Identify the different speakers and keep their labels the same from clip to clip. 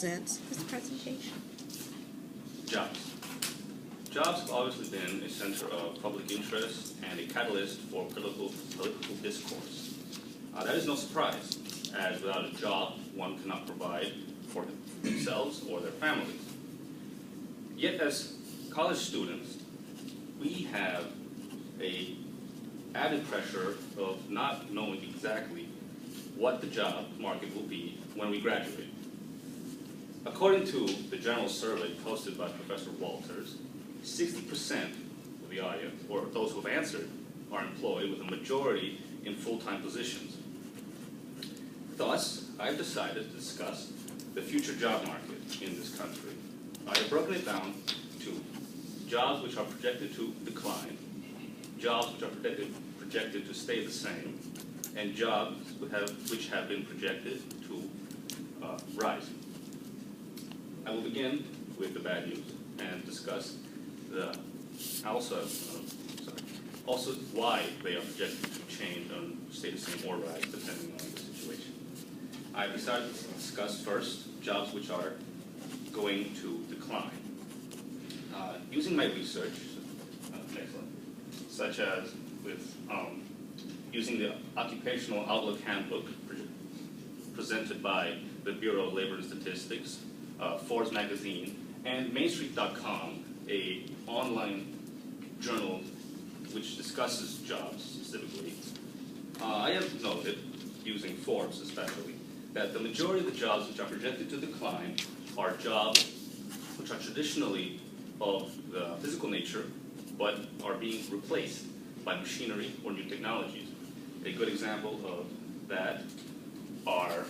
Speaker 1: presents his presentation.
Speaker 2: Jobs. Jobs have obviously been a center of public interest and a catalyst for political discourse. That is no surprise, as without a job, one cannot provide for themselves or their families. Yet as college students, we have a added pressure of not knowing exactly what the job market will be when we graduate. According to the general survey posted by Professor Walters, 60% of the audience, or those who have answered, are employed, with a majority in full-time positions. Thus, I've decided to discuss the future job market in this country. I have broken it down to jobs which are projected to decline, jobs which are projected to stay the same, and jobs which have been projected to rise. I will begin with the bad news and discuss also why they are projected to change and stay the same or rise depending on the situation. I've decided to discuss first jobs which are going to decline. Using my research, such as with using the Occupational Outlook Handbook presented by the Bureau of Labor and Statistics, Forbes magazine, and MainStreet.com, a online journal which discusses jobs specifically. I have noted, using Forbes especially, that the majority of the jobs which are projected to decline are jobs which are traditionally of the physical nature, but are being replaced by machinery or new technologies. A good example of that are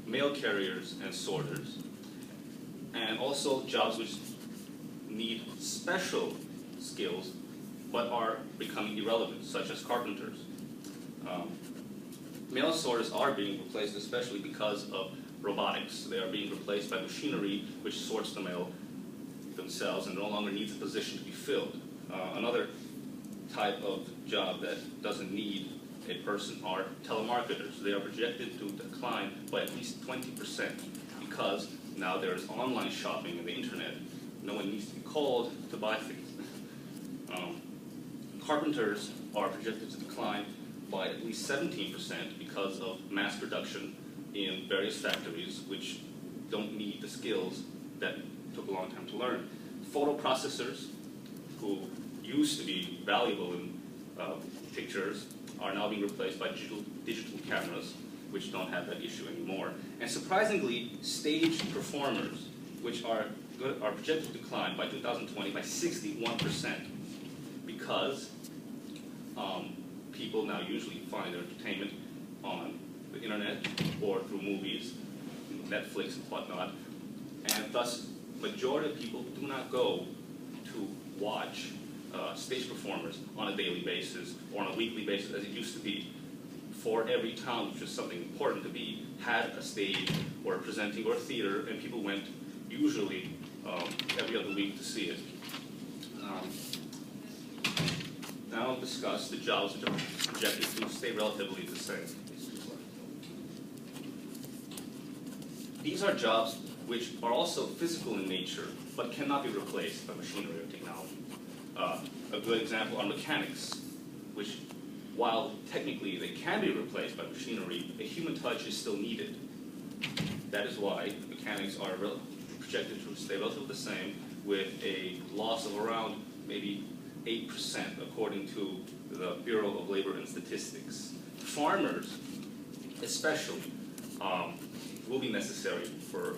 Speaker 2: mail carriers and sorters, and also jobs which need special skills but are becoming irrelevant, such as carpenters. Mail sorters are being replaced especially because of robotics. They are being replaced by machinery which sorts the mail themselves and no longer needs a position to be filled. Another type of job that doesn't need a person are telemarketers. They are projected to decline by at least 20% because now there's online shopping and the internet. No one needs to be called to buy things. Carpenters are projected to decline by at least 17% because of mass production in various factories which don't need the skills that took a long time to learn. Photo processors, who used to be valuable in pictures, are now being replaced by digital cameras, which don't have that issue anymore. And surprisingly, stage performers, which are projected to decline by 2020 by 61%, because people now usually find their entertainment on the internet or through movies, Netflix and whatnot, and thus majority of people do not go to watch stage performers on a daily basis or on a weekly basis as it used to be. For every town, which is something important to be, had a stage or a presenting or a theater, and people went usually every other week to see it. Now I'll discuss the jobs which are projected to stay relatively the same. These are jobs which are also physical in nature, but cannot be replaced by machinery or technology. A good example are mechanics, which, while technically they can be replaced by machinery, a human touch is still needed. That is why mechanics are projected to stay relatively the same, with a loss of around maybe 8% according to the Bureau of Labor and Statistics. Farmers, especially, will be necessary for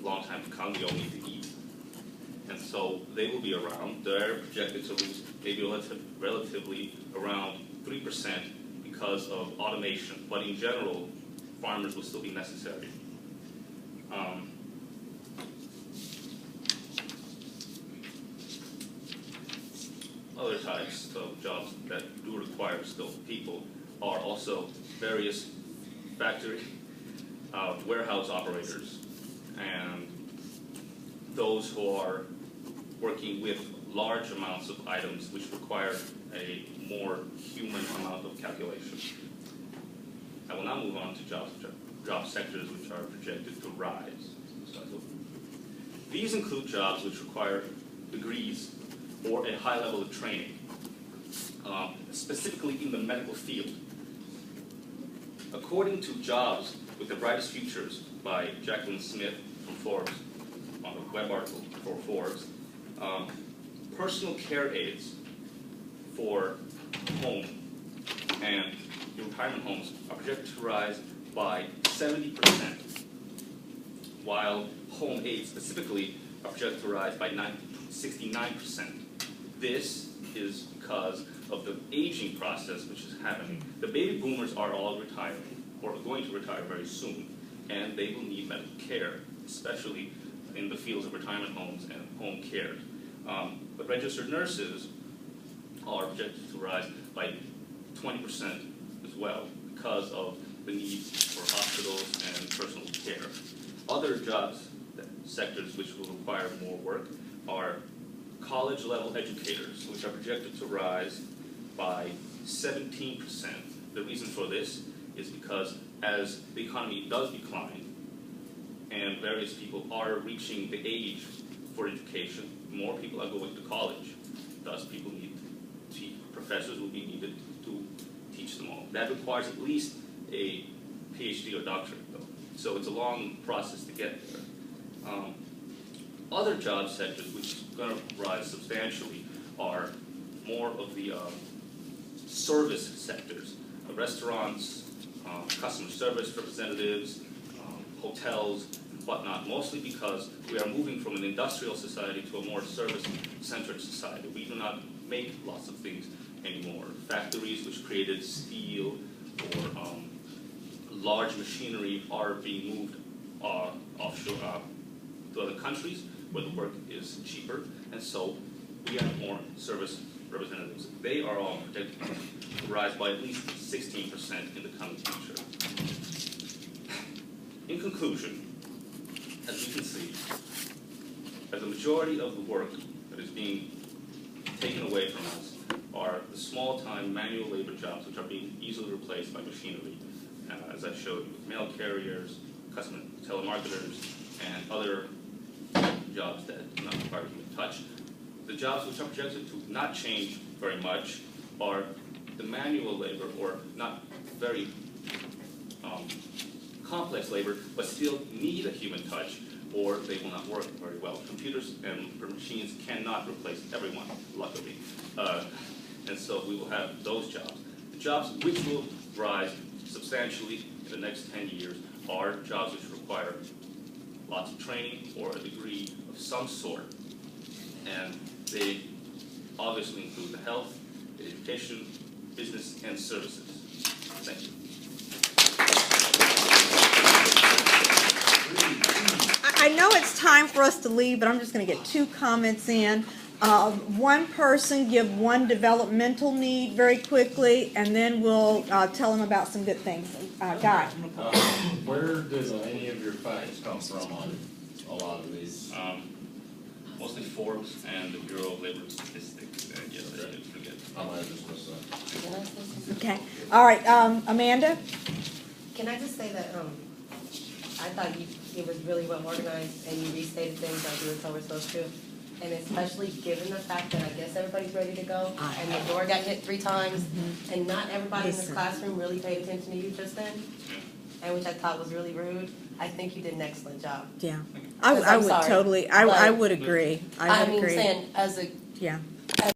Speaker 2: a long time to come. We all need to eat. And so they will be around. They're projected to lose maybe relatively around 3% because of automation. But in general, farmers will still be necessary. Other types of jobs that do require skilled people are also various factory warehouse operators and those who are working with large amounts of items which require a more human amount of calculation. will now move on to job sectors which are projected to rise. These include jobs which require degrees or a high level of training, specifically in the medical field. According to Jobs with the Brightest Futures by Jacqueline Smith from Forbes, on a web article for Forbes, personal care aides for home and retirement homes are projected to rise by 70%, while home aides specifically are projected to rise by 69%. This is because of the aging process which is happening. The baby boomers are all retiring, or are going to retire very soon, and they will need medical care, especially in the fields of retirement homes and home care. But registered nurses are projected to rise by 20% as well because of the need for hospitals and personal care. Other jobs sectors which will require more work are college-level educators, which are projected to rise by 17%. The reason for this is because as the economy does decline and various people are reaching the age for education, more people are going to college. Thus, people need professors will be needed to teach them all. That requires at least a PhD or doctorate, though. So it's a long process to get there. Other job sectors which are going to rise substantially are more of the service sectors, restaurants, customer service representatives, hotels, and whatnot, mostly because we are moving from an industrial society to a more service-centered society. We do not make lots of things anymore. Factories which created steel or large machinery are being moved offshore to other countries where the work is cheaper, and so we have more service representatives. They are all projected to rise by at least 16% in the coming future. In conclusion, as you can see, as the majority of the work that is being taken away from us are the small-time manual labor jobs which are being easily replaced by machinery, as I showed you, with mail carriers, customer telemarketers, and other jobs that do not require human touch. The jobs which are projected to not change very much are the manual labor, or not very complex labor, but still need a human touch, or they will not work very well. Computers and machines cannot replace everyone, luckily. And so we will have those jobs. The jobs which will rise substantially in the next 10 years are jobs which require lots of training or a degree of some sort. And they obviously include the health, the education, business, and services. Thank you.
Speaker 1: I know it's time for us to leave, but I'm just going to get 2 comments in. One person give one developmental need very quickly, and then we'll tell them about some good things. Guy.
Speaker 3: Where does any of your facts come from on a lot of these?
Speaker 2: Mostly Forbes and the Bureau of Labor Statistics. Yeah, I didn't forget.
Speaker 3: I might have just missed that.
Speaker 1: Okay. All right. Amanda?
Speaker 4: Can I just say that I thought it was really well organized and you restated things like you were told we're supposed to. And especially given the fact that I guess everybody's ready to go and the door got hit 3 times and not everybody in this classroom really paid attention to you just then, and which I thought was really rude. I think you did an excellent job.
Speaker 1: Yeah. I would
Speaker 4: sorry,
Speaker 1: totally, I would agree. I would agree.
Speaker 4: I'm saying as a
Speaker 1: Yeah.